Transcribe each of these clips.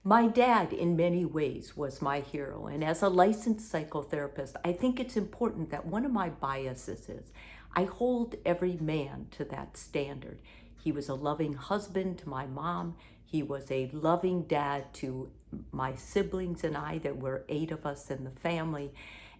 My dad, in many ways, was my hero. And as a licensed psychotherapist, I think it's important that one of my biases is I hold every man to that standard. He was a loving husband to my mom. He was a loving dad to my siblings and I. There were 8 of us in the family.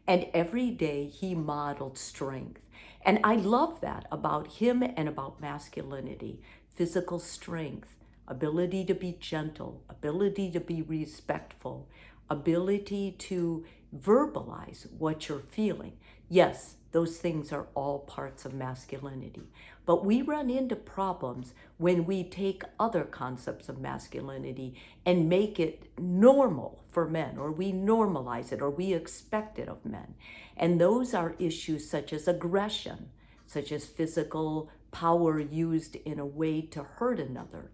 And every day he modeled strength. And I love that about him and about masculinity: physical strength, ability to be gentle, ability to be respectful, ability to verbalize what you're feeling. Yes, those things are all parts of masculinity. But we run into problems when we take other concepts of masculinity and make it normal for men, or we normalize it, or we expect it of men. And those are issues such as aggression, such as physical power used in a way to hurt another,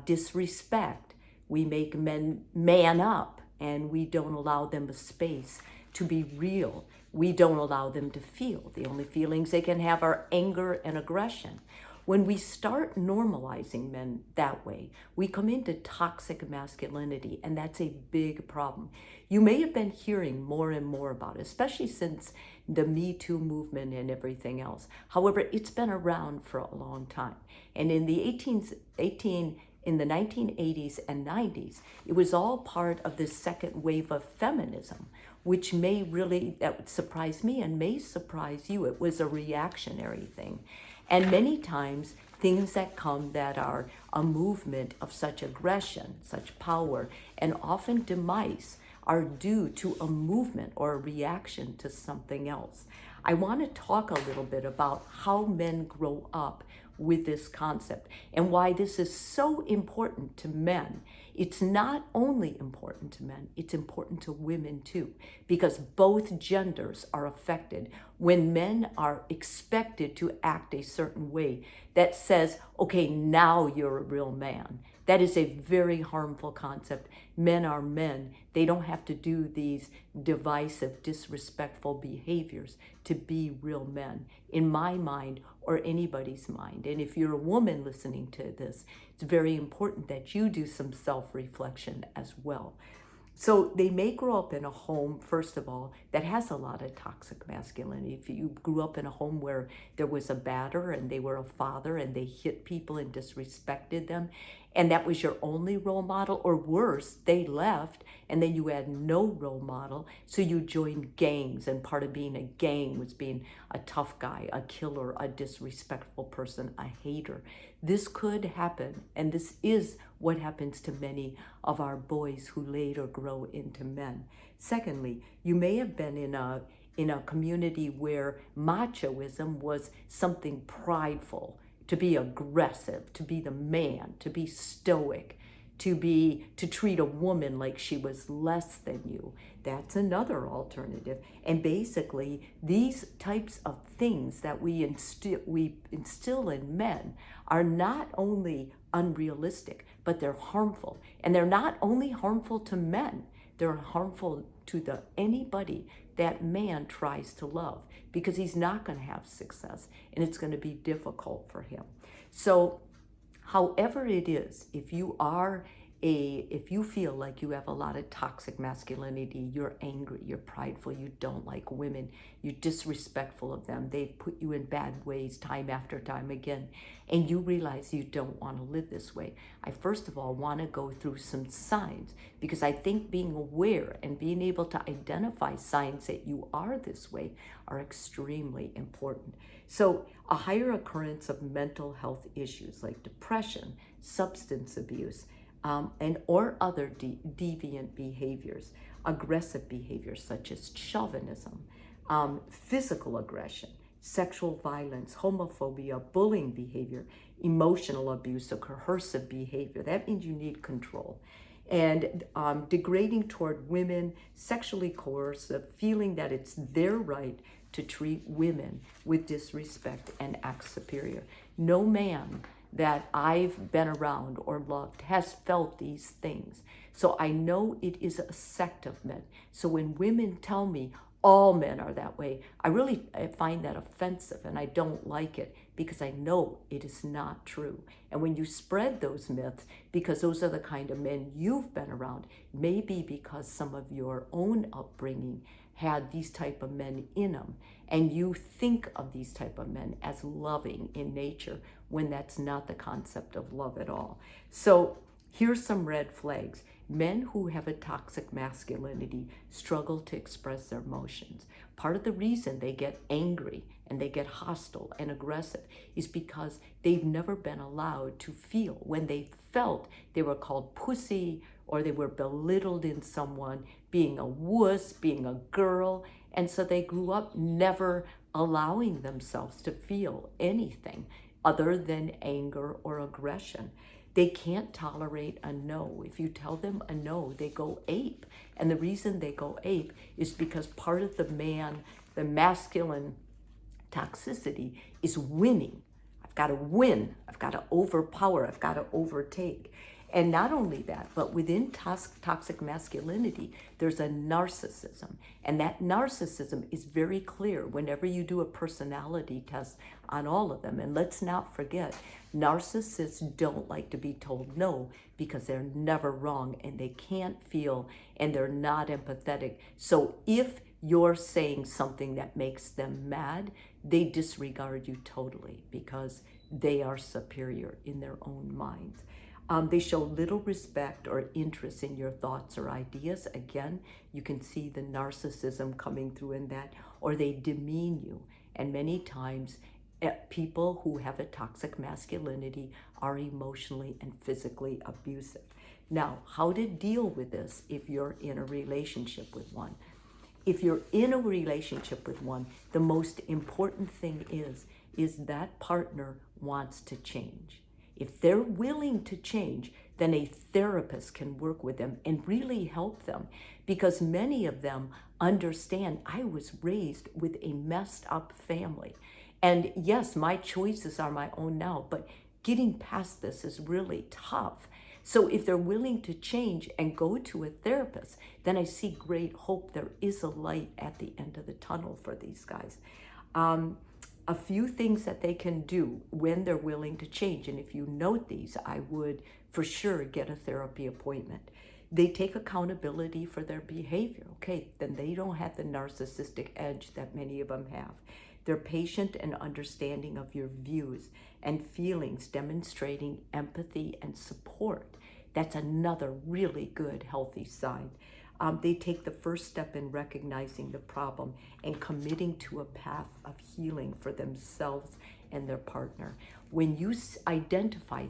disrespect. We make men man up and we don't allow them a space to be real. We don't allow them to feel. The only feelings they can have are anger and aggression. When we start normalizing men that way, we come into toxic masculinity, and that's a big problem. You may have been hearing more and more about it, especially since the Me Too movement and everything else. However, it's been around for a long time. And in the 1980s and 90s, it was all part of this second wave of feminism, which that would surprise me and may surprise you. It was a reactionary thing. And many times, things that come that are a movement of such aggression, such power, and often demise are due to a movement or a reaction to something else. I want to talk a little bit about how men grow up with this concept and why this is so important to men. It's not only important to men, it's important to women too, because both genders are affected when men are expected to act a certain way that says, okay, now you're a real man. That is a very harmful concept. Men are men. They don't have to do these divisive, disrespectful behaviors to be real men, in my mind or anybody's mind. And if you're a woman listening to this, it's very important that you do some self-reflection as well. So they may grow up in a home, first of all, that has a lot of toxic masculinity. If you grew up in a home where there was a batter and they were a father and they hit people and disrespected them, and that was your only role model, or worse, they left and then you had no role model, so you joined gangs, and part of being a gang was being a tough guy, a killer, a disrespectful person, a hater. This could happen, and this is what happens to many of our boys who later grow into men. Secondly, you may have been in a community where machoism was something prideful, to be aggressive, to be the man, to be stoic, to treat a woman like she was less than you. That's another alternative. And basically, these types of things that we instill in men are not only unrealistic, but they're harmful. And they're not only harmful to men, they're harmful to anybody that man tries to love, because he's not going to have success and it's going to be difficult for him. So however it is, if you feel like you have a lot of toxic masculinity, you're angry, you're prideful, you don't like women, you're disrespectful of them, they've put you in bad ways time after time again, and you realize you don't want to live this way, I first of all want to go through some signs, because I think being aware and being able to identify signs that you are this way are extremely important. So a higher occurrence of mental health issues like depression, substance abuse, or other deviant behaviors, aggressive behaviors such as chauvinism, physical aggression, sexual violence, homophobia, bullying behavior, emotional abuse, or coercive behavior. That means you need control. And degrading toward women, sexually coercive, feeling that it's their right to treat women with disrespect and act superior. No man that I've been around or loved has felt these things. So I know it is a sect of men. So when women tell me, All men are that way. I find that offensive, and I don't like it because I know it is not true. And when you spread those myths, because those are the kind of men you've been around, maybe because some of your own upbringing had these type of men in them, and you think of these type of men as loving in nature when that's not the concept of love at all. So here's some red flags. Men who have a toxic masculinity struggle to express their emotions. Part of the reason they get angry and they get hostile and aggressive is because they've never been allowed to feel. When they felt, they were called pussy, or they were belittled in someone, being a wuss, being a girl. And so they grew up never allowing themselves to feel anything other than anger or aggression. They can't tolerate a no. If you tell them a no, they go ape. And the reason they go ape is because part of the masculine toxicity is winning. I've got to win. I've got to overpower. I've got to overtake. And not only that, but within toxic masculinity, there's a narcissism. And that narcissism is very clear whenever you do a personality test on all of them. And let's not forget, narcissists don't like to be told no because they're never wrong and they can't feel and they're not empathetic. So if you're saying something that makes them mad, they disregard you totally because they are superior in their own minds. They show little respect or interest in your thoughts or ideas. Again, you can see the narcissism coming through in that, or they demean you. And many times, people who have a toxic masculinity are emotionally and physically abusive. Now, how to deal with this if you're in a relationship with one? If you're in a relationship with one, the most important thing is that partner wants to change. If they're willing to change, then a therapist can work with them and really help them, because many of them understand I was raised with a messed up family. And yes, my choices are my own now, but getting past this is really tough. So if they're willing to change and go to a therapist, then I see great hope. There is a light at the end of the tunnel for these guys. A few things that they can do when they're willing to change. And if you note these, I would for sure get a therapy appointment. They take accountability for their behavior. Okay, then they don't have the narcissistic edge that many of them have. They're patient and understanding of your views and feelings, demonstrating empathy and support. That's another really good, healthy sign. They take the first step in recognizing the problem and committing to a path of healing for themselves and their partner. When you identify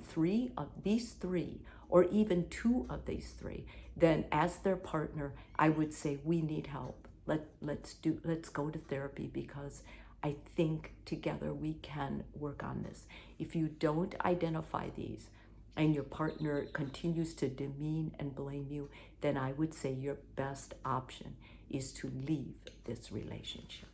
these three, or even two of these three, then as their partner, I would say we need help. Let's go to therapy, because I think together we can work on this. If you don't identify these, and your partner continues to demean and blame you, then I would say your best option is to leave this relationship.